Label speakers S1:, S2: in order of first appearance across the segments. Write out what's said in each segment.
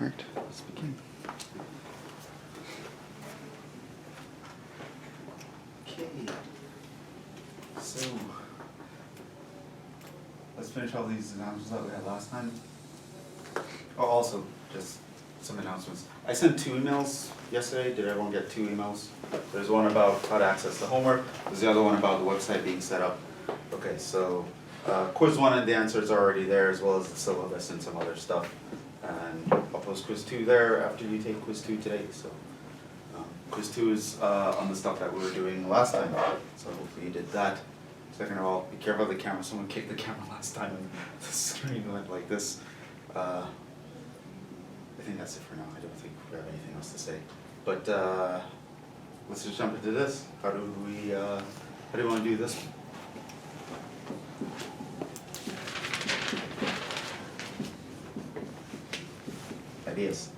S1: Alright, let's begin. Okay. So let's finish all these announcements that we had last time. Oh, also, just some announcements. I sent 2 emails yesterday. Did everyone get 2 emails? There's one about how to access the homework. There's the other one about the website being set up. Okay, so quiz 1 and the answers are already there, as well as the syllabus and some other stuff. And I'll post quiz 2 there after you take quiz 2 today. So quiz 2 is on the stuff that we were doing last time. So hopefully you did that. Second of all, be careful of the camera. Someone kicked the camera last time and the screen went like this. I think that's it for now. I don't think we have anything else to say. But let's just jump into this. How do we want to do this? Ideas.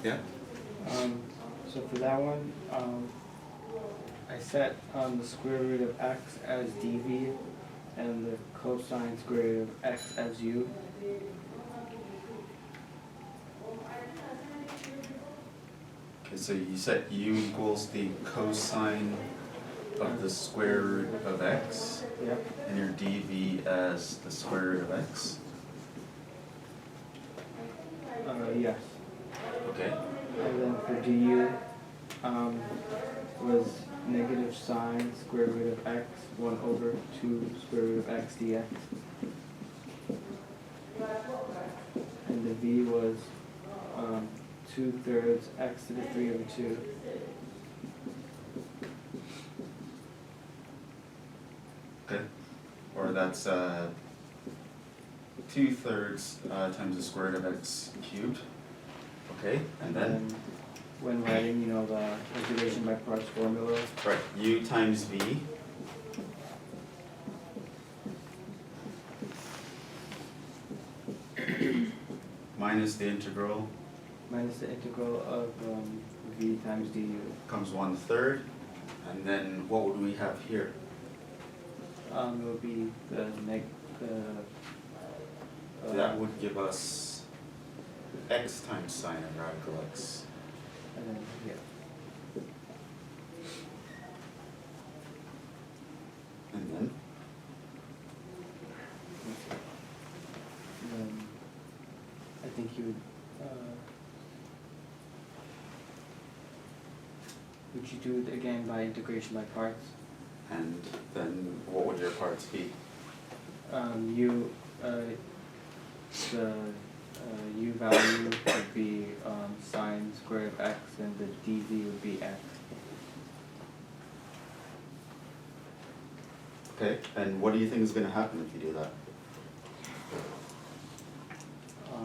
S1: Yeah.
S2: So for that one, I set the square root of x as dv and the cosine square root of x as u.
S1: Okay, so you set u equals the cosine of the square root of x,
S2: Yep.
S1: and your dv as the square root of x.
S2: Yes.
S1: Okay.
S2: And then for du was negative sine square root of x 1 over 2 square root of x dx. And the v was 2/3 x to the 3 over 2.
S1: Okay. Or that's 2/3 times the square root of x cubed. Okay, and then
S2: when writing, the integration by parts formula,
S1: right, u times v minus the integral
S2: minus the integral of v times du.
S1: comes 1/3, and then what would we have here?
S2: It would be
S1: That would give us x times sine of radical x.
S2: and then, yeah.
S1: And then
S2: I think you would you do it again by integration by parts?
S1: and then what would your parts be?
S2: The u value would be sine square of x, and the dv would be x.
S1: Okay, and what do you think is going to happen if you do that?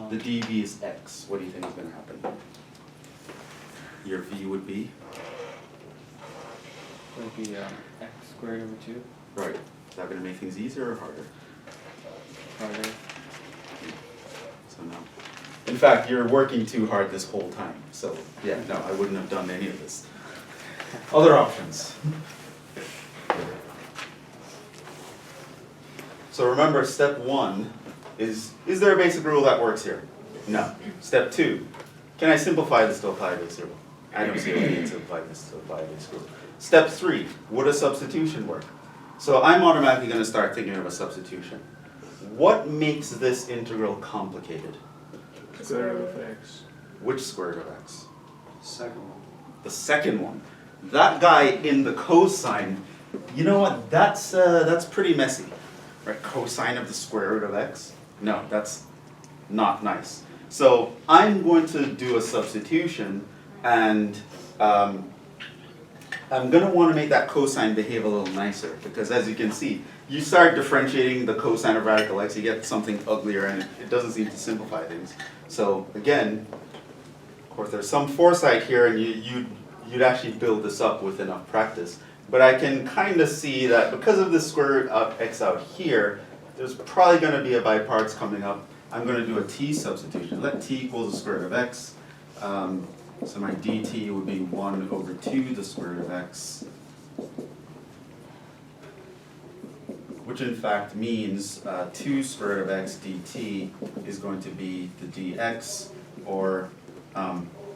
S1: The dv is x. What do you think is going to happen? Your v would be?
S2: Would be x squared over 2.
S1: Right. Is that going to make things easier or harder?
S2: Harder.
S1: So no. In fact, you're working too hard this whole time. So yeah, no, I wouldn't have done any of this. Other options. So remember, step 1 is there a basic rule that works here? No. Step 2, can I simplify this to apply a basic rule? I don't see a way to simplify this to apply a basic rule. Step 3, would a substitution work? So I'm automatically going to start thinking of a substitution. What makes this integral complicated?
S3: Square root of x.
S1: Which square root of x?
S3: Second one.
S1: The second one. That guy in the cosine, you know what, that's pretty messy. Right, cosine of the square root of x? No, that's not nice. So I'm going to do a substitution, and I'm going to want to make that cosine behave a little nicer, because as you can see, you start differentiating the cosine of radical x, you get something uglier, and it doesn't seem to simplify things. So again, of course there's some foresight here, and you'd actually build this up with enough practice. But I can kind of see that because of the square root of x out here, there's probably going to be a by parts coming up. I'm going to do a t substitution. Let t equals the square root of x. So my dt would be 1 over 2 the square root of x which in fact means 2 square root of x dt is going to be the dx, or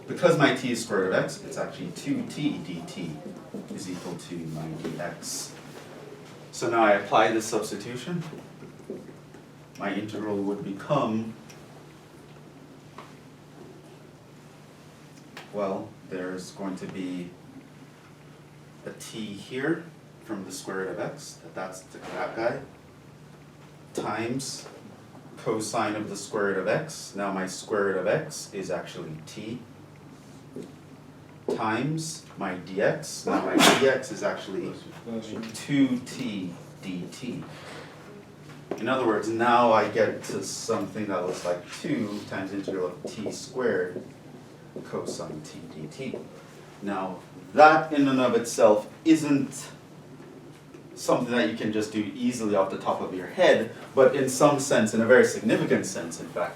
S1: because my t is square root of x, it's actually 2t dt is equal to my dx. So now I apply this substitution. My integral would become, well, there's going to be a t here from the square root of x, that's that guy, times cosine of the square root of x. Now my square root of x is actually t, times my dx. Now my dx is actually 2t dt. In other words, now I get to something that looks like 2 times integral of t squared cosine t dt. Now that in and of itself isn't something that you can just do easily off the top of your head, but in some sense, in a very significant sense in fact,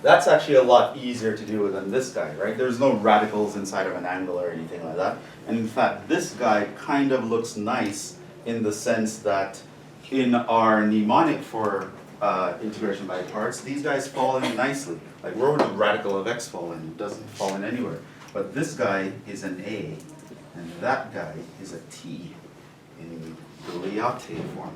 S1: that's actually a lot easier to do than this guy, right? There's no radicals inside of an angle or anything like that. And in fact, this guy kind of looks nice in the sense that in our mnemonic for integration by parts, these guys fall in nicely. Like, where would the radical of x fall in? It doesn't fall in anywhere. But this guy is an a, and that guy is a t in the Leote formula.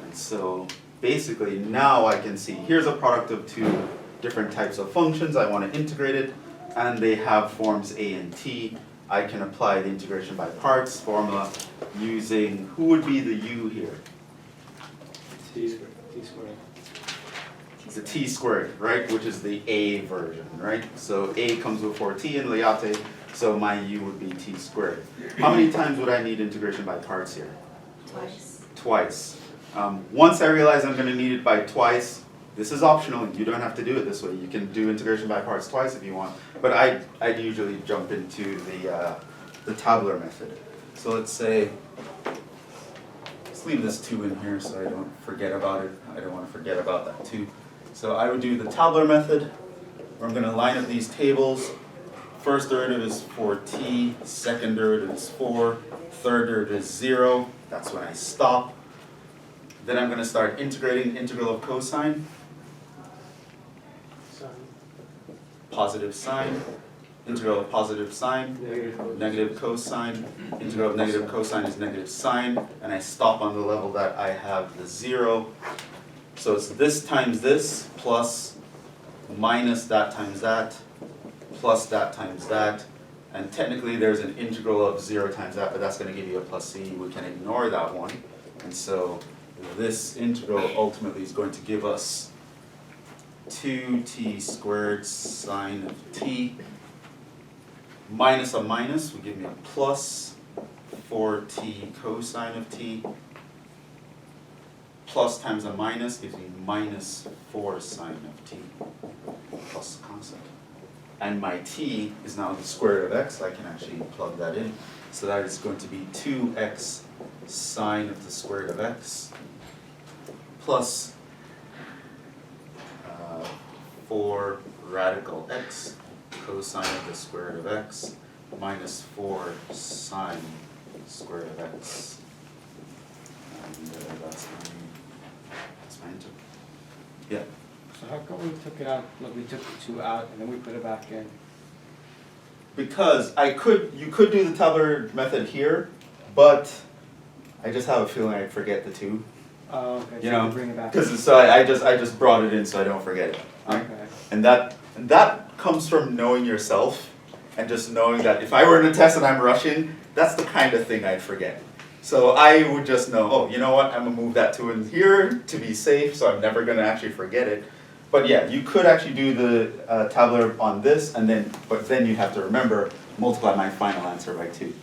S1: And so basically now I can see here's a product of 2 different types of functions. I want to integrate it, and they have forms a and t. I can apply the integration by parts formula using, who would be the u here?
S3: T squared.
S1: The t squared, right? Which is the a version, right? So a comes before t in Leote, so my u would be t squared. How many times would I need integration by parts here?
S4: Twice.
S1: Twice. Once I realize I'm going to need it by twice, this is optional. You don't have to do it this way. You can do integration by parts twice if you want. But I'd usually jump into the tabular method. So let's say, let's leave this 2 in here so I don't forget about it. I don't want to forget about that 2. So I would do the tabular method, where I'm going to line up these tables. First derivative is 4t, second derivative is 4, third derivative is 0. That's when I stop. Then I'm going to start integrating the integral of cosine. Positive sine, integral of positive sine, negative cosine, integral of negative cosine is negative sine, and I stop on the level that I have the 0. So it's this times this, plus minus that times that, plus that times that, and technically there's an integral of 0 times that, but that's going to give you a plus c. We can ignore that one. And so this integral ultimately is going to give us 2t squared sine of t minus a minus would give me a plus 4t cosine of t plus times a minus gives me minus 4 sine of t plus constant. And my t is now the square root of x, so I can actually plug that in. So that is going to be 2x sine of the square root of x plus 4 radical x cosine of the square root of x minus 4 sine square root of x. And that's my integral. Yeah.
S2: So how come we took it out, like we took the 2 out and then we put it back in?
S1: Because you could do the tabular method here, but I just have a feeling I'd forget the 2.
S2: Oh, okay,
S1: You
S2: so
S1: know,
S2: we bring it back.
S1: because so I just brought it in so I don't forget it.
S2: Okay.
S1: And that comes from knowing yourself and just knowing that if I were in a test and I'm rushing, that's the kind of thing I'd forget. So I would just know, oh, you know what, I'm gonna move that 2 in here to be safe, so I'm never gonna actually forget it. But yeah, you could actually do the tabular on this, but then you have to remember, multiply my final answer by 2.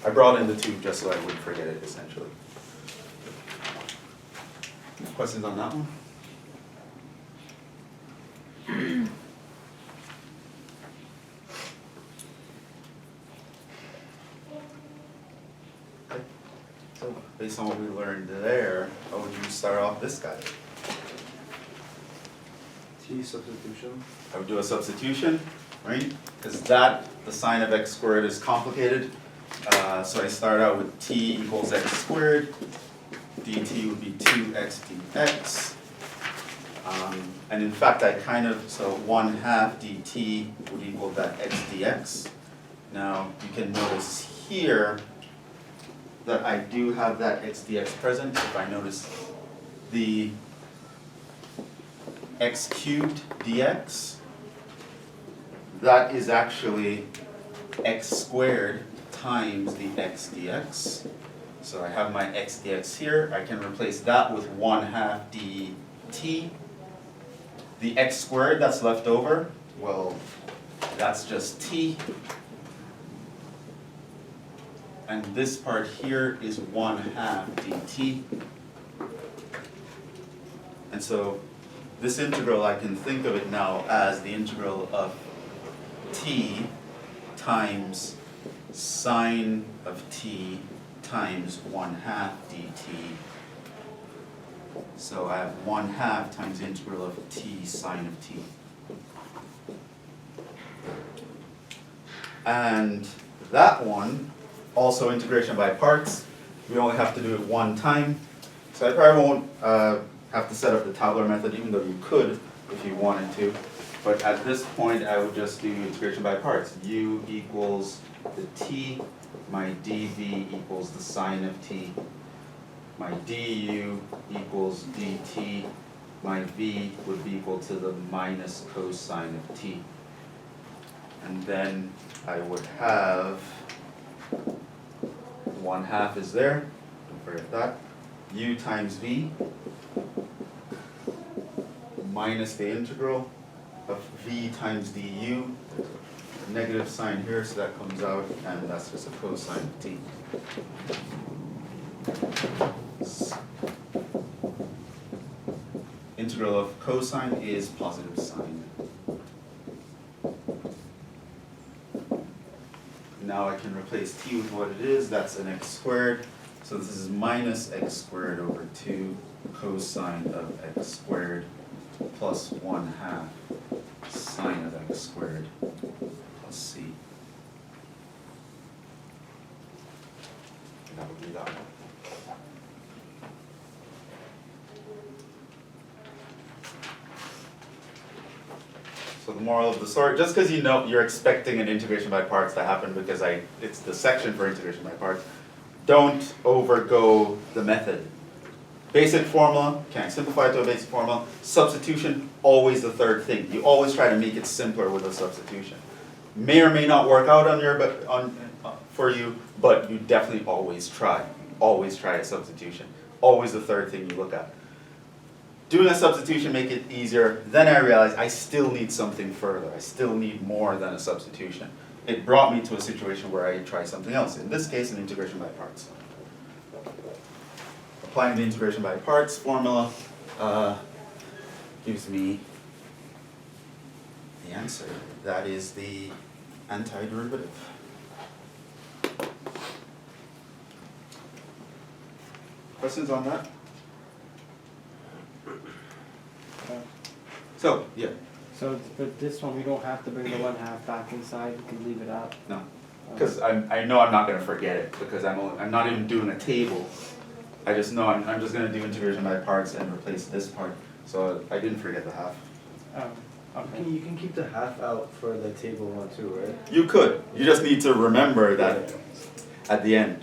S1: I brought in the 2 just so I wouldn't forget it, essentially. Questions on that one? Okay. So based on what we learned there, how would you start off this guy?
S3: T substitution.
S1: I would do a substitution, right? Because the sine of x squared is complicated. So I start out with t equals x squared dt would be 2x dx. And in fact, so 1/2 dt would equal that x dx. Now, you can notice here that I do have that x dx present. If I notice the x cubed dx, that is actually x squared times the x dx. So I have my x dx here. I can replace that with 1/2 dt. The x squared that's left over, well, that's just t. And this part here is 1/2 dt. And so this integral, I can think of it now as the integral of t times sine of t times 1/2 dt. So I have 1/2 times the integral of t sine of t. And that one, also integration by parts, we only have to do it one time. So I probably won't have to set up the tabular method, even though you could if you wanted to. But at this point, I would just do integration by parts. U equals the t, my dv equals the sine of t, my du equals dt, my v would be equal to the minus cosine of t. And then I would have 1/2 is there, don't forget that, u times v minus the integral of v times du, negative sign here, so that comes out, and that's just a cosine of t. Integral of cosine is positive sine. Now I can replace t with what it is, that's an x squared. So this is minus x squared over 2 cosine of x squared plus 1/2 sine of x squared plus c. And that would be that one. So the moral of the story, just because you know you're expecting an integration by parts to happen because it's the section for integration by parts, don't overgo the method. Basic formula, can't simplify it to a basic formula. Substitution, always the third thing. You always try to make it simpler with a substitution. May or may not work out for you, but you definitely always try. Always try a substitution. Always the third thing you look at. Doing a substitution make it easier. Then I realized I still need something further. I still need more than a substitution. It brought me to a situation where I try something else. In this case, an integration by parts. Applying the integration by parts formula gives me the answer. That is the antiderivative. Questions on that? So, yeah.
S2: So for this one, we don't have to bring the 1/2 back inside, we can leave it out.
S1: No, because I know I'm not going to forget it because I'm not even doing a table. I just know I'm just going to do integration by parts and replace this part. So I didn't forget the half.
S2: Okay.
S3: You can keep the half out for the table one too, right?
S1: You could. You just need to remember that at the end.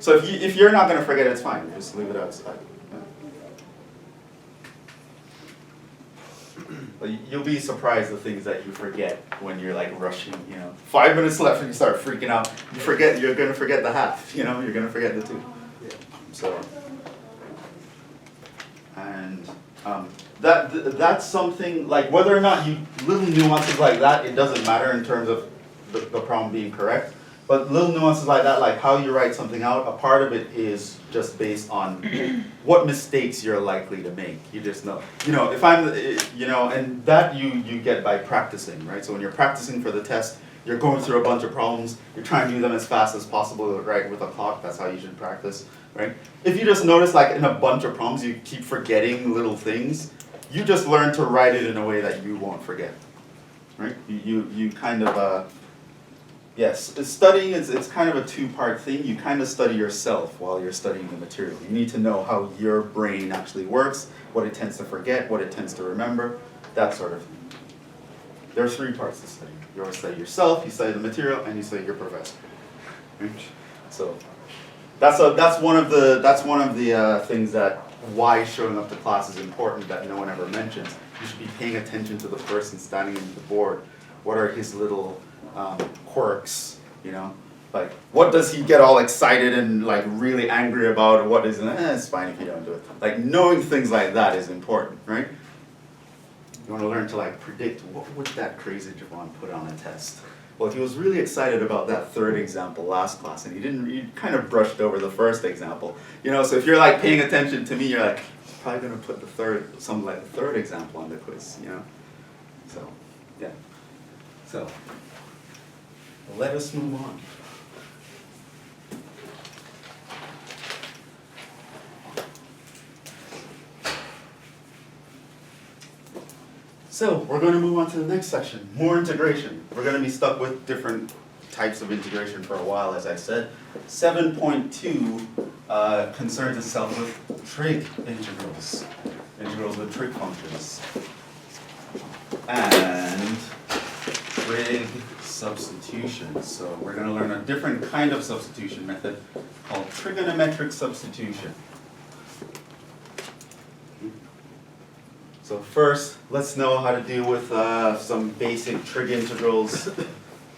S1: So if you're not going to forget it, it's fine. Just leave it outside. But you'll be surprised the things that you forget when you're like rushing, 5 minutes left and you start freaking out. You're gonna forget the half, you're gonna forget the 2.
S3: Yeah.
S1: So, and that's something, like whether or not little nuances like that, it doesn't matter in terms of the problem being correct. But little nuances like that, like how you write something out, a part of it is just based on what mistakes you're likely to make. You just know. If I'm, and that you get by practicing, right? So when you're practicing for the test, you're going through a bunch of problems, you're trying to do them as fast as possible, right, with a clock, that's how you should practice, right? If you just notice, like in a bunch of problems, you keep forgetting little things, you just learn to write it in a way that you won't forget, right? You kind of, Yes, studying it's kind of a two-part thing. You kind of study yourself while you're studying the material. You need to know how your brain actually works, what it tends to forget, what it tends to remember, that sort of thing. There are three parts to study. You study yourself, you study the material, and you study your professor. Right? So that's one of the things that why showing up to class is important that no one ever mentions. You should be paying attention to the person standing in the board. What are his little quirks, you know? Like, what does he get all excited and like really angry about? What is, it's fine if you don't do it. Like, knowing things like that is important, right? You want to learn to like predict what would that crazy Jhevon put on a test. Well, he was really excited about that third example last class, and he kind of brushed over the first example. You know, so if you're like paying attention to me, you're like, he's probably gonna put something like the third example on the quiz, you know? So, yeah. So, let us move on. So, we're going to move on to the next section, more integration. We're going to be stuck with different types of integration for a while, as I said. 7.2 concerns itself with trig integrals, integrals with trig functions, and trig substitution. So we're going to learn a different kind of substitution method called trigonometric substitution. So first, let's know how to deal with some basic trig integrals,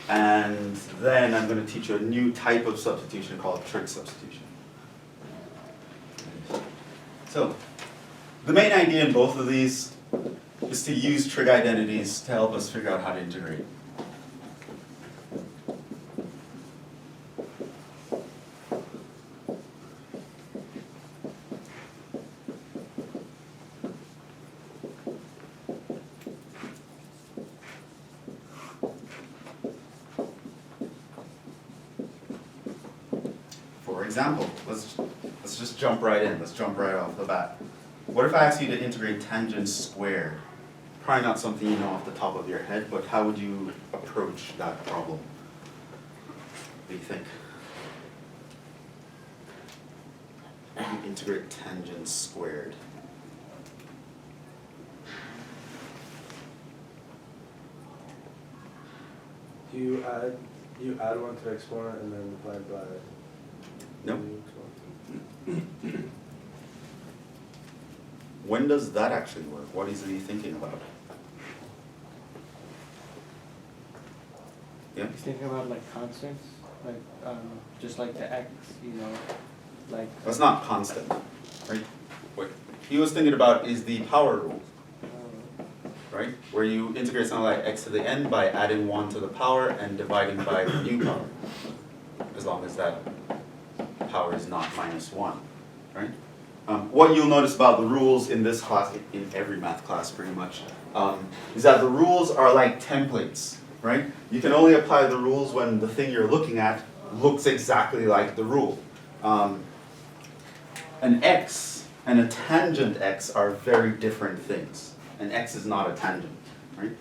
S1: and then I'm going to teach you a new type of substitution called trig substitution. So, the main idea in both of these is to use trig identities to help us figure out how to integrate. For example, let's just jump right in. Let's jump right off the bat. What if I asked you to integrate tangent squared? Probably not something you know off the top of your head, but how would you approach that problem? What do you think? How do you integrate tangent squared?
S3: You add one to the exponent and then divide by
S1: No.
S3: the exponent.
S1: When does that actually work? What is he thinking about? Yeah?
S2: He's thinking about like constants, like just like the x, you know, like.
S1: That's not constant, right? What he was thinking about is the power rule, right? Where you integrate something like x to the n by adding 1 to the power and dividing by the new power, as long as that power is not -1, right? What you'll notice about the rules in this class, in every math class pretty much, is that the rules are like templates, right? You can only apply the rules when the thing you're looking at looks exactly like the rule. An x and a tangent x are very different things. An x is not a tangent, right?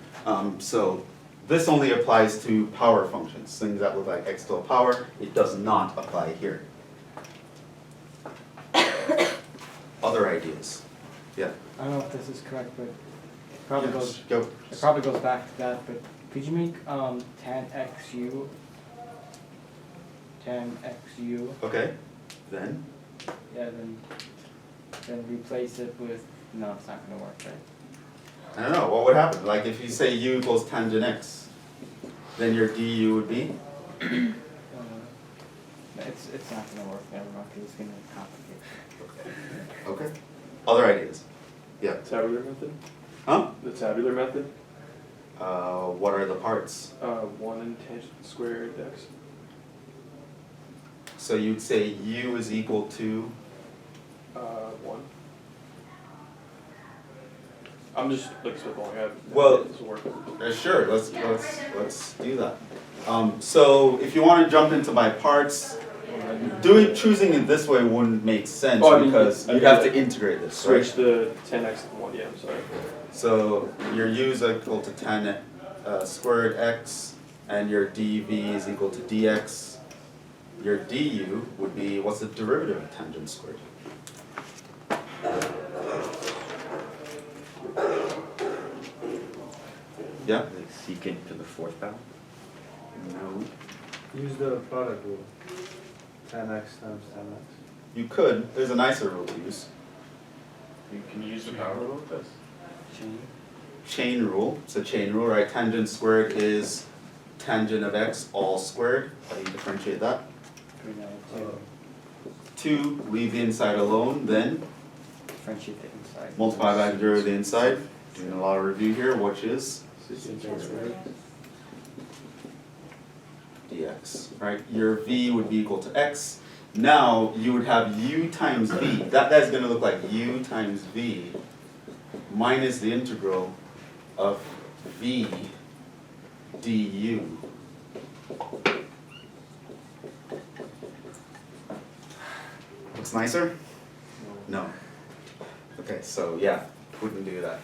S1: So this only applies to power functions, things that look like x to a power. It does not apply here. Other ideas? Yeah.
S2: I don't know if this is correct, but it probably goes.
S1: Go.
S2: It probably goes back to that. But could you make tan xu? Tan xu.
S1: Okay. Then.
S2: Yeah. Then replace it with. No, it's not gonna work, right?
S1: I don't know. What would happen? Like if you say u equals tangent x, then your du would be.
S2: It's not gonna work. Never mind. It's gonna complicate.
S1: Okay. Other ideas? Yeah.
S4: Tabular method?
S1: Huh?
S4: The tabular method?
S1: What are the parts?
S4: 1 and tangent squared x.
S1: So you'd say u is equal to.
S4: 1. I'm just like spitballing.
S1: Well,
S4: this will work.
S1: Sure. Let's do that. So if you want to jump into by parts, choosing it this way wouldn't make sense because you'd have to integrate this, right?
S4: Switch the 10x to 1, yeah, I'm sorry.
S1: So your u is equal to tan squared x and your dv is equal to dx. Your du would be, what's the derivative of tangent squared? Yeah?
S5: Like secant to the fourth power?
S1: No.
S3: Use the product rule. 10x times 10x.
S1: You could, there's a nicer rule to use.
S4: Can you use the power rule with this?
S1: Chain rule, it's a chain rule, right? Tangent squared is tangent of x all squared. How do you differentiate that? 2, leave the inside alone, then
S2: Differentiate the inside.
S1: multiply by the derivative of the inside. Doing a lot of review here, which is dx, right? Your v would be equal to x. Now you would have u times v. That guy's going to look like u times v minus the integral of v du. Looks nicer? No. Okay, so yeah, wouldn't do that.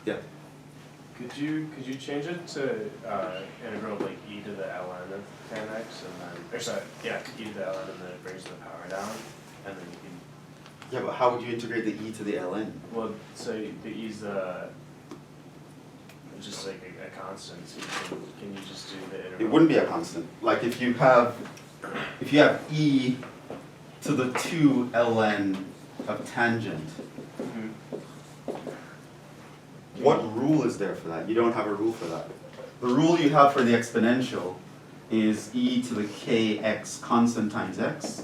S1: Yeah.
S6: Could you change it to integral like e to the ln of 10x and then, or sorry, yeah, e to the ln and then it brings the power down, and then you can,
S1: Yeah, but how would you integrate the e to the ln?
S6: well, so the e's just like a constant, so can you just do the integral?
S1: It wouldn't be a constant. Like if you have e to the 2 ln of tangent,
S6: Mhm.
S1: what rule is there for that? You don't have a rule for that. The rule you have for the exponential is e to the kx constant times x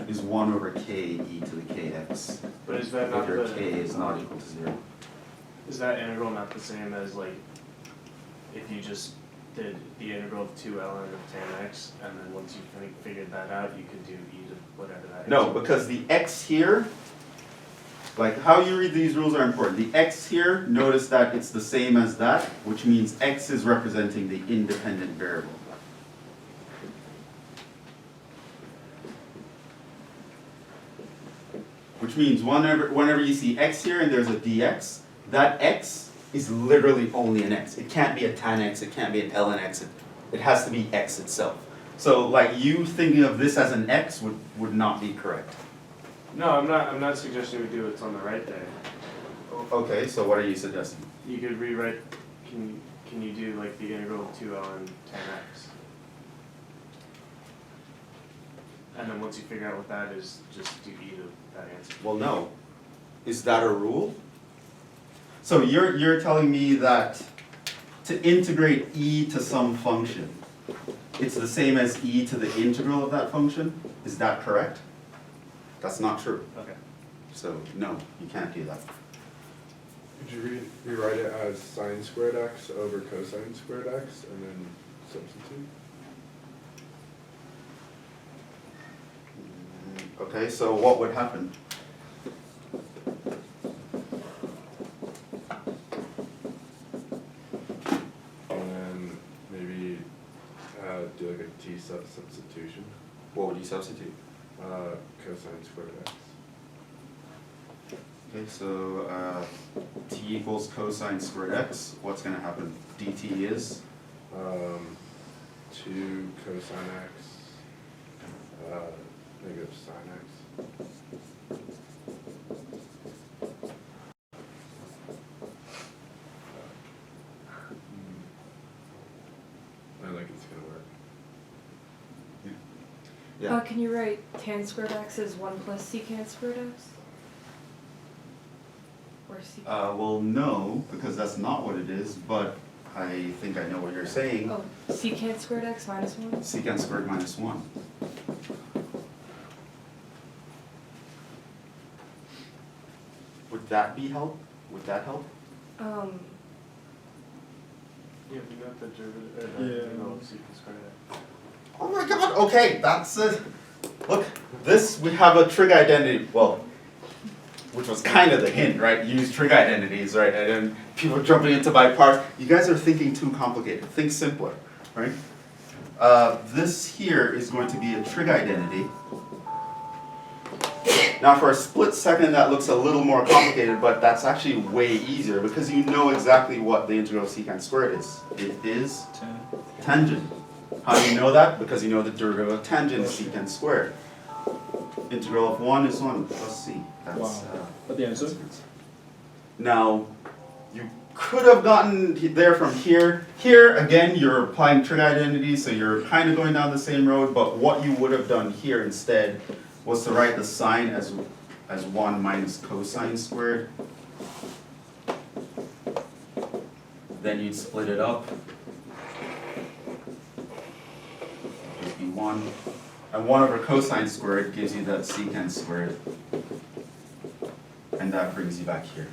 S1: is 1 over k e to the kx.
S6: But is that
S1: If
S6: not
S1: your
S6: the,
S1: k is not equal to 0.
S6: is that integral not the same as like, if you just did the integral of 2 ln of 10x, and then once you figured that out, you could do e to whatever that is?
S1: No, because the x here, like how you read these rules are important. The x here, notice that it's the same as that, which means x is representing the independent variable. Which means whenever you see x here and there's a dx, that x is literally only an x. It can't be a tan x, it can't be an ln x, it has to be x itself. So like you thinking of this as an x would not be correct.
S6: No, I'm not suggesting we do what's on the right there.
S1: Okay, so what are you suggesting?
S6: You could rewrite, can you do like the integral of 2 ln 10x? And then once you figure out what that is, just do e to that answer.
S1: Well, no. Is that a rule? So you're telling me that to integrate e to some function, it's the same as e to the integral of that function? Is that correct? That's not true.
S6: Okay.
S1: So no, you can't do that.
S3: Could you rewrite it as sine squared x over cosine squared x and then substitute?
S1: Okay, so what would happen?
S3: And then maybe do like a t substitution.
S1: What would you substitute?
S3: Cosine squared x.
S1: Okay, so t equals cosine squared x. What's going to happen? dt is?
S3: 2 cosine x, negative sine x. I don't think it's gonna work.
S1: Yeah.
S7: Can you write tan squared x as 1 plus secant squared x? Or secant?
S1: Well, no, because that's not what it is, but I think I know what you're saying.
S7: Oh, secant squared x minus 1?
S1: Secant squared minus 1. Would that be help? Would that help?
S6: Yeah, we got the derivative, the integral of secant squared x.
S1: Oh my god, okay, that's it. Look, this, we have a trig identity, well, which was kind of the hint, right? Use trig identities, right? And then people jumping into by parts. You guys are thinking too complicated. Think simpler, right? This here is going to be a trig identity. Now for a split second that looks a little more complicated, but that's actually way easier because you know exactly what the integral of secant squared is. It is tangent. How do you know that? Because you know the derivative of tangent is secant squared. Integral of 1 is 1 plus c. That's,
S4: Wow. But the answer?
S1: now, you could have gotten there from here. Here, again, you're applying trig identity, so you're kind of going down the same road, but what you would have done here instead was to write the sine as 1 minus cosine squared. Then you'd split it up. It'd be 1. And 1 over cosine squared gives you that secant squared. And that brings you back here.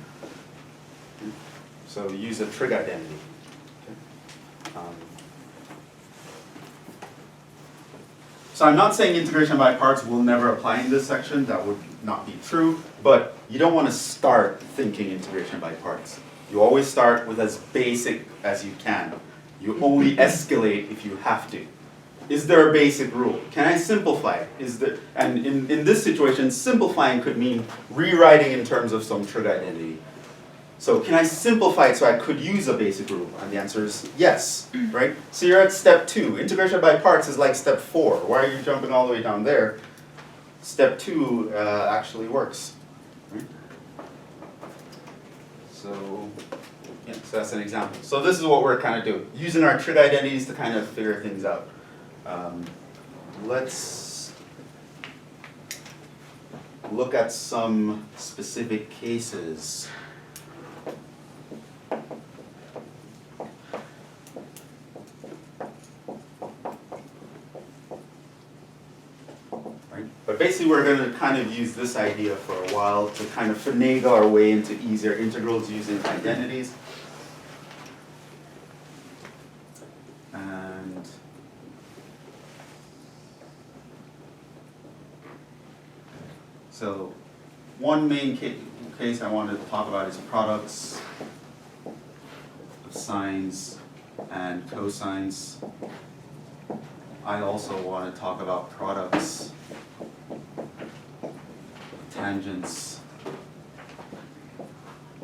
S1: So use a trig identity. So I'm not saying integration by parts will never apply in this section, that would not be true, but you don't want to start thinking integration by parts. You always start with as basic as you can. You only escalate if you have to. Is there a basic rule? Can I simplify it? And in this situation, simplifying could mean rewriting in terms of some trig identity. So can I simplify it so I could use a basic rule? And the answer is yes, right? So you're at step 2. Integration by parts is like step 4. Why are you jumping all the way down there? Step 2 actually works. Right? So, yeah, so that's an example. So this is what we're kind of doing, using our trig identities to kind of figure things out. Let's look at some specific cases. But basically we're going to kind of use this idea for a while to kind of finagle our way into easier integrals using identities. And so one main case I wanted to talk about is products of sines and cosines. I also want to talk about products, tangents,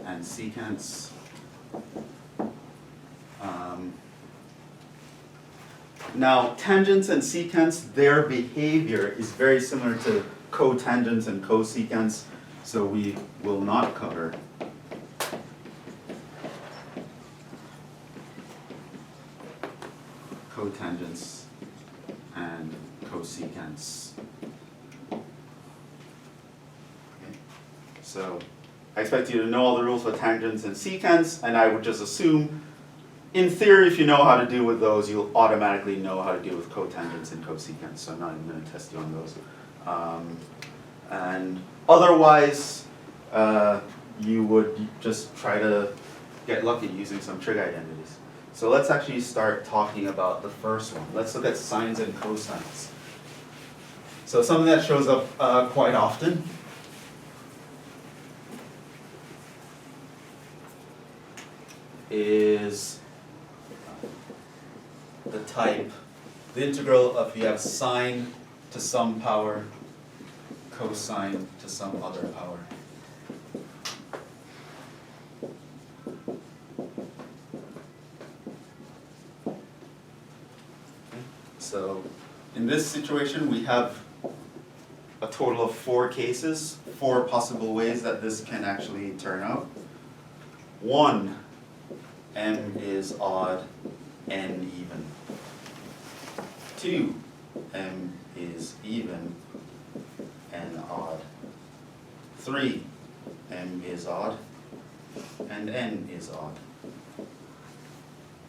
S1: and secants. Now, tangents and secants, their behavior is very similar to cotangents and cosecants, so we will not cover cotangents and cosecants. Okay. So I expect you to know all the rules for tangents and secants, and I would just assume, in theory, if you know how to deal with those, you'll automatically know how to deal with cotangents and cosecants, so I'm not even going to test you on those. And otherwise, you would just try to get lucky using some trig identities. So let's actually start talking about the first one. Let's look at sines and cosines. So something that shows up quite often is the type, the integral of, you have sine to some power, cosine to some other power. So in this situation, we have a total of 4 cases, 4 possible ways that this can actually turn out. 1, m is odd, n even. 2, m is even, n odd. 3, m is odd, and n is odd.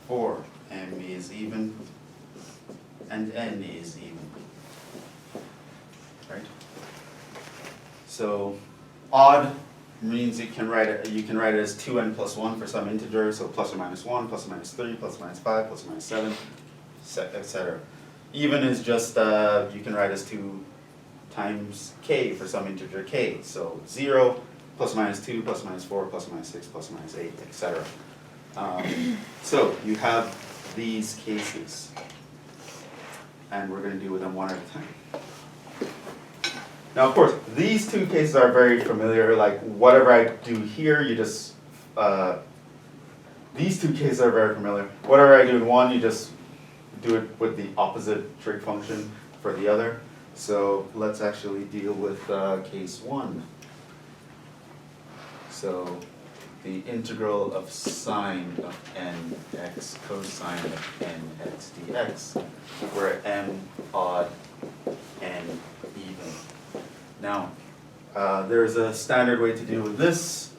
S1: 4, m is even, and n is even. Right? So odd means you can write it as 2n plus 1 for some integer, so plus or minus 1, plus or minus 3, plus or minus 5, plus or minus 7, etc. Even is just you can write as 2 times k for some integer k, so 0, plus or minus 2, plus or minus 4, plus or minus 6, plus or minus 8, etc. So you have these cases, and we're going to deal with them one at a time. Now, of course, these two cases are very familiar, like whatever I do here, you just, these two cases are very familiar. Whatever I do in one, you just do it with the opposite trig function for the other. So let's actually deal with case one. So the integral of sine of nx cosine of nx dx, where m odd, n even. Now, there's a standard way to deal with this.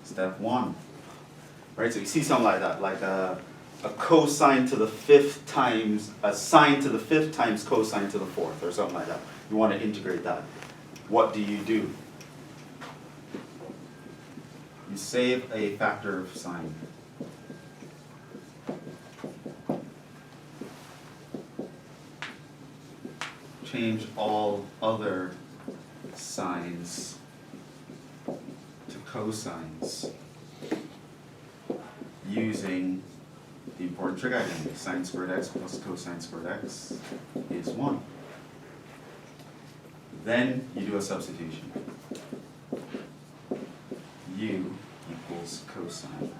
S1: Step one, right? So you see something like that, like a cosine to the fifth times, a sine to the fifth times cosine to the fourth, or something like that. You want to integrate that. What do? You save a factor of sine. Change all other sines to cosines using the important trig identity. Sine squared x plus cosine squared x is 1. Then you do a substitution. U equals cosine.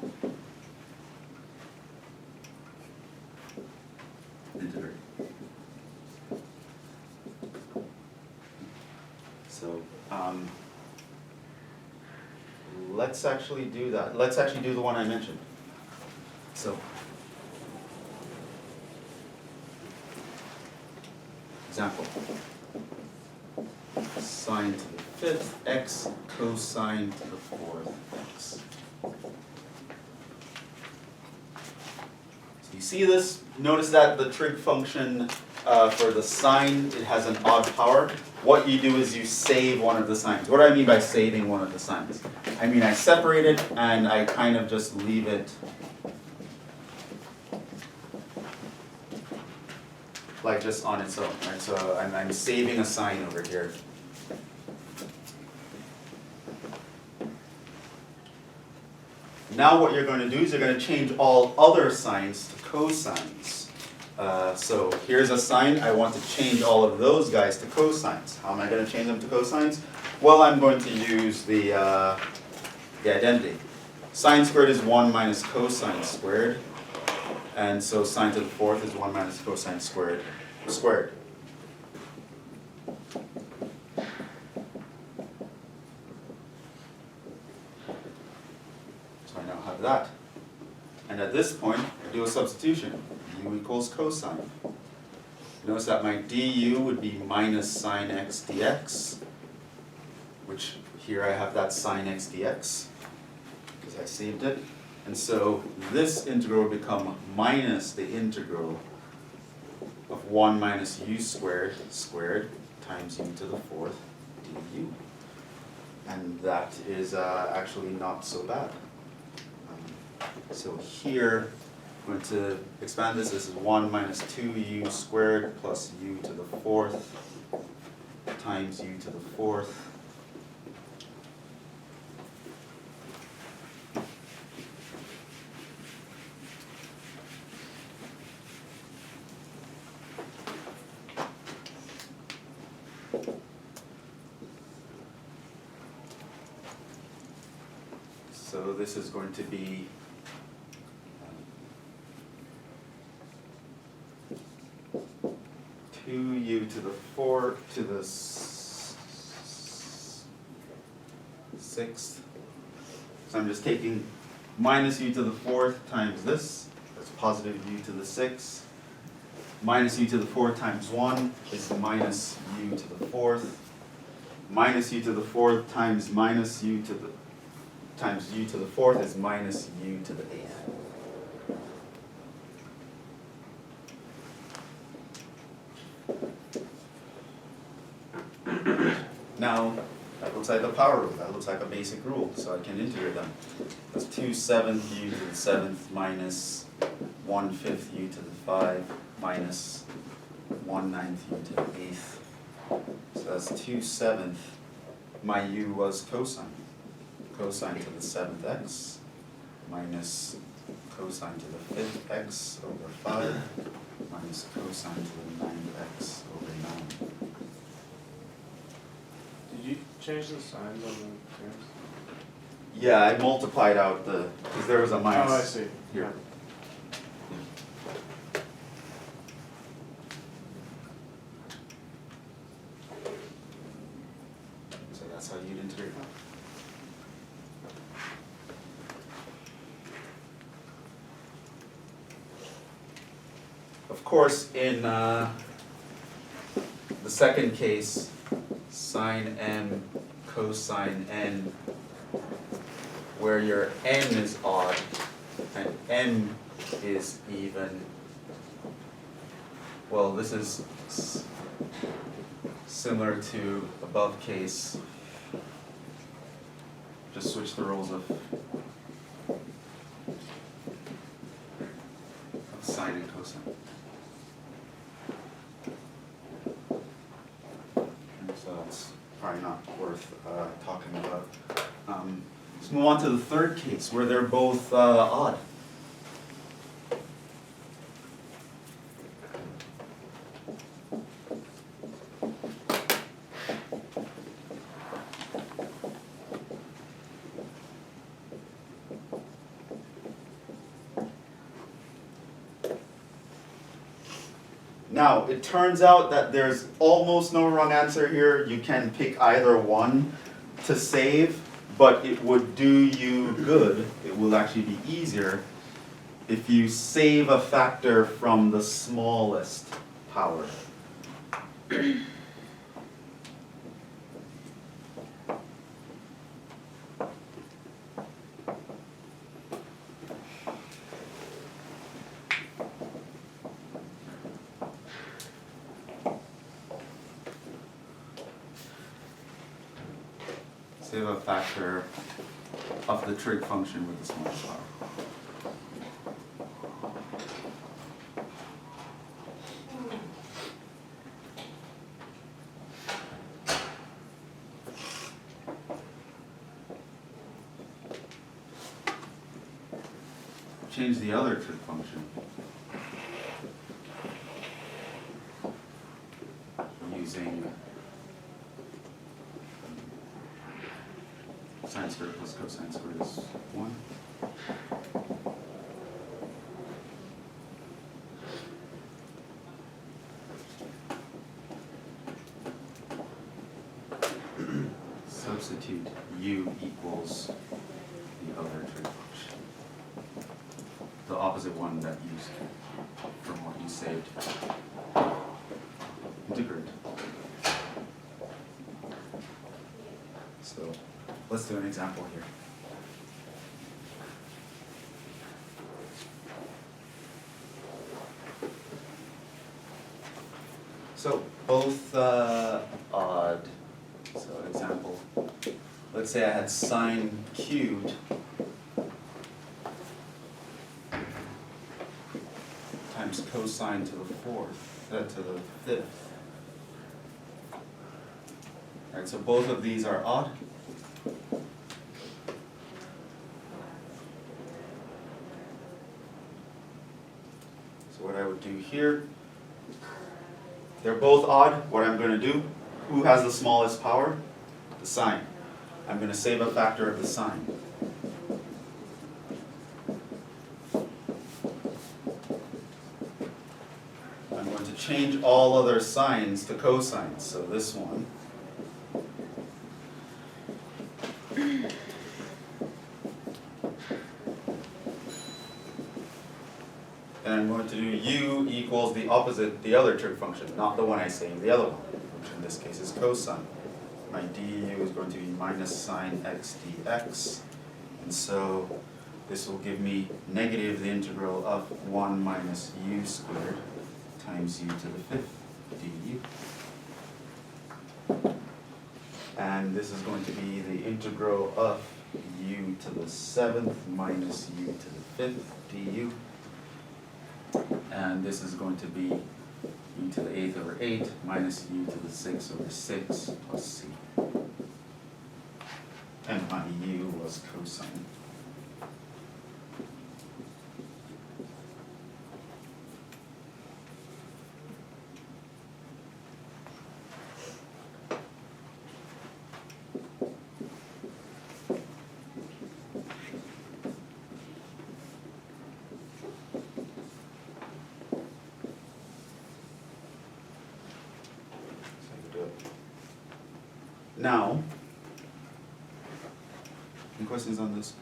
S1: Integrate. So, let's actually do that. Let's actually do the one I mentioned. So, example. Sine to the fifth x cosine to the fourth x. So you see this? Notice that the trig function for the sine, it has an odd power. What you do is you save one of the signs. What do I mean by saving one of the signs? I mean I separate it and I kind of just leave it like just on its own, right? So I'm saving a sign over here. Now what you're going to do is you're going to change all other signs to cosines. So here's a sine, I want to change all of those guys to cosines. How am I going to change them to cosines? Well, I'm going to use the identity. Sine squared is 1 minus cosine squared. And so sine to the fourth is 1 minus cosine squared squared. So I now have that. And at this point, I do a substitution. U equals cosine. Notice that my du would be minus sine x dx, which here I have that sine x dx, because I saved it. And so this integral will become minus the integral of 1 minus u squared times u to the fourth du. And that is actually not so bad. So here, I'm going to expand this. This is 1 minus 2u squared plus u to the fourth times u to the fourth. So this is going to be 2u to the 4 to the 6th. So I'm just taking minus u to the 4th times this. That's positive u to the 6th. Minus u to the 4th times 1 is minus u to the 4th. Minus u to the 4th times minus u to the times u to the 4th is minus u to the 8th. Now, that looks like a power rule. That looks like a basic rule, so I can integrate them. That's 2/7 u to the 7th minus 1/5 u to the 5 minus 1/9 u to the 8th. So that's 2/7. My u was cosine. Cosine to the 7th x minus cosine to the 5th x over 5 minus cosine to the 9th x over 9.
S6: change the signs on the terms?
S1: Yeah, I multiplied out the, because there was a minus.
S6: Oh, I see.
S1: Here. So that's how you'd integrate that. Of course, in the second case, sine n, cosine n, where your n is odd and n is even, well, this is similar to above case. Just switch the roles of sine and cosine. And so that's probably not worth talking about. Let's move on to the third case where they're both odd. Now, it turns out that there's almost no wrong answer here. You can pick either one to save, but it would do you good. It will actually be easier if you save a factor from the smallest power. Save a factor of the trig function with the smallest power. Change the other trig function using sine squared plus cosine squared is 1. Substitute u equals the other trig function. The opposite one that you from what you saved. Integrate. So let's do an example here. So both odd. So example, let's say I had sine cubed times cosine to the fourth, to the fifth. All right, so both of these are odd. So what I would do here, they're both odd. What I'm going to do, who has the smallest power? The sine. I'm going to save a factor of the sine. I'm going to change all other sines to cosines. So this one. And I'm going to do u equals the opposite, the other trig function, not the one I saved, the other one, which in this case is cosine. My du is going to be minus sine x dx. And so this will give me negative the integral of 1 minus u squared times u to the fifth du. And this is going to be the integral of u to the seventh minus u to the fifth du. And this is going to be u to the eighth over 8 minus u to the 6 over 6 plus c. And my u was cosine. Now, any questions on this?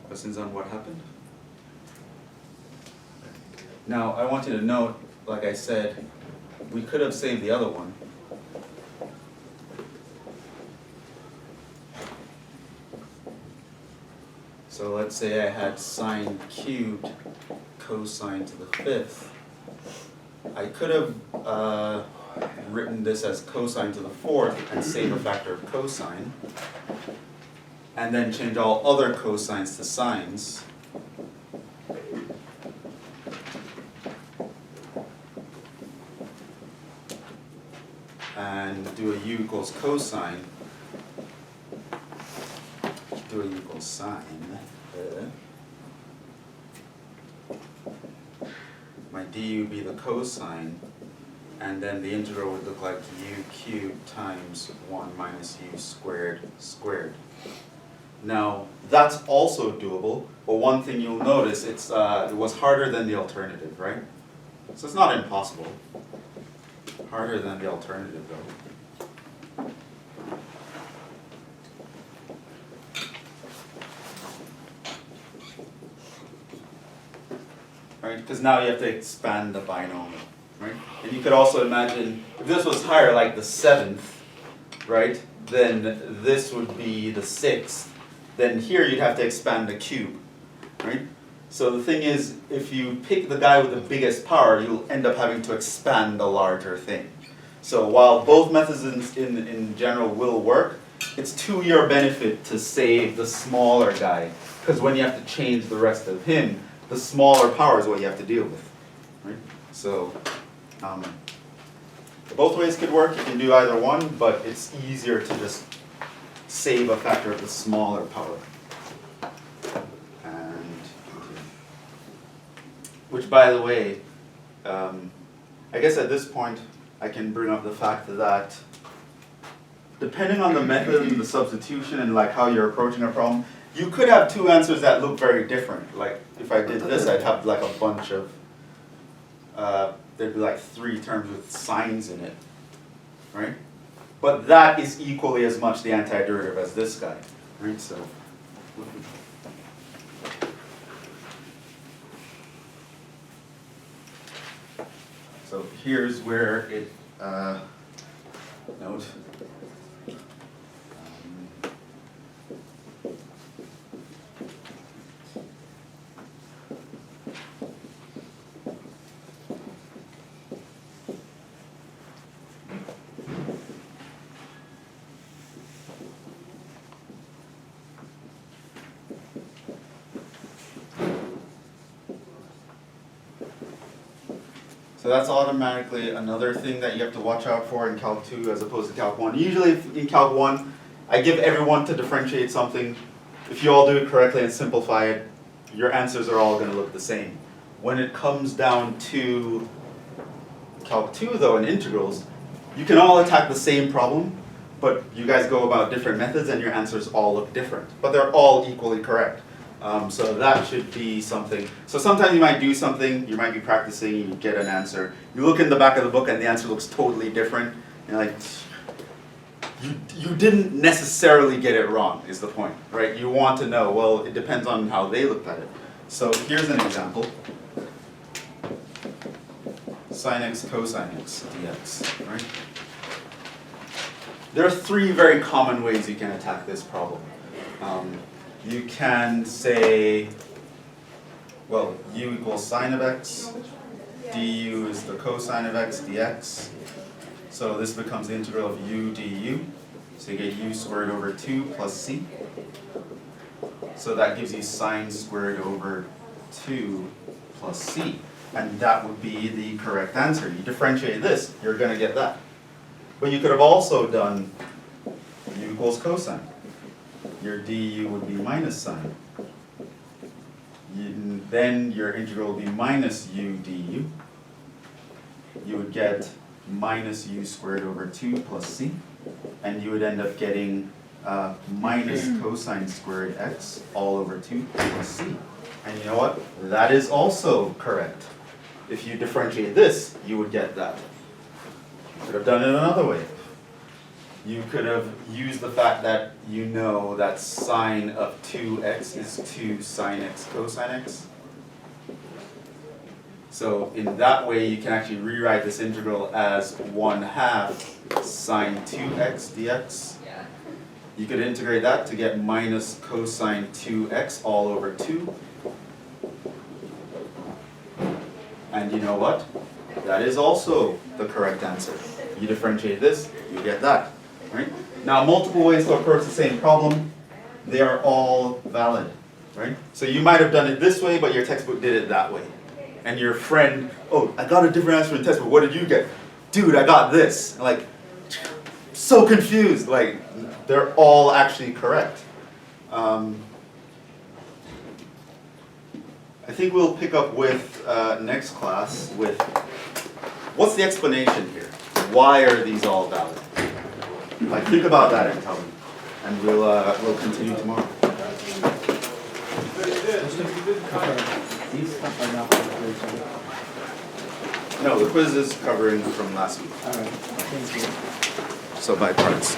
S1: Questions on what happened? Now, I want you to note, like I said, we could have saved the other one. So let's say I had sine cubed cosine to the fifth. I could have written this as cosine to the fourth and save a factor of cosine, and then change all other cosines to sines. And do a u equals cosine, do a u equals sine. My du would be the cosine, and then the integral would look like u cubed times 1 minus u squared squared. Now, that's also doable, but one thing you'll notice, it was harder than the alternative, right? So it's not impossible. Harder than the alternative, though. Right, because now you have to expand the binomial, right? And you could also imagine, if this was higher, like the 7th, right, then this would be the 6th. Then here you'd have to expand the cube, right? So the thing is, if you pick the guy with the biggest power, you'll end up having to expand the larger thing. So while both methods in general will work, it's to your benefit to save the smaller guy, because when you have to change the rest of him, the smaller power is what you have to deal with, right? So both ways could work. You can do either one, but it's easier to just save a factor of the smaller power. And which, by the way, I guess at this point I can bring up the fact that depending on the method and the substitution and like how you're approaching a problem, you could have two answers that look very different. Like if I did this, I'd have like a bunch of, there'd be like 3 terms with signs in it, right? But that is equally as much the antiderivative as this guy, right? So here's where it, note. So that's automatically another thing that you have to watch out for in Calc 2 as opposed to Calc 1. Usually in Calc 1, I give everyone to differentiate something. If you all do it correctly and simplify it, your answers are all going to look the same. When it comes down to Calc 2 though, in integrals, you can all attack the same problem, but you guys go about different methods and your answers all look different. But they're all equally correct. So that should be something. So sometimes you might do something, you might be practicing, you get an answer. You look in the back of the book and the answer looks totally different. You're like, you didn't necessarily get it wrong, is the point, right? You want to know, well, it depends on how they looked at it. So here's an example. Sin x cosine x dx, right? There are 3 very common ways you can attack this problem. You can say, well, u equals sine of x, du is the cosine of x dx. So this becomes the integral of u du. So you get u squared over 2 plus c. So that gives you sine squared over 2 plus c. And that would be the correct answer. You differentiate this, you're going to get that. But you could have also done u equals cosine. Your du would be minus sine. then your integral would be minus u du. You would get minus u squared over 2 plus c, and you would end up getting minus cosine squared x all over 2 plus c. And you know what? That is also correct. If you differentiate this, you would get that. You could have done it another way. You could have used the fact that you know that sine of 2x is 2 sine x cosine x. So in that way, you can actually rewrite this integral as 1/2 sine 2x dx. You could integrate that to get minus cosine 2x all over 2. And you know what? That is also the correct answer. You differentiate this, you get that. Right? Now, multiple ways to approach the same problem, they are all valid. Right? So you might have done it this way, but your textbook did it that way. And your friend, oh, I got a different answer in textbook, what did you get? Dude, I got this. Like, so confused. Like, they're all actually correct. I think we'll pick up with next class with what's the explanation here? Why are these all valid? Like, think about that and tell me, and we'll continue tomorrow.
S2: These stuff are not for the quiz, right?
S1: No, the quiz is covering from last week,
S2: Alright, thank you.
S1: so by parts.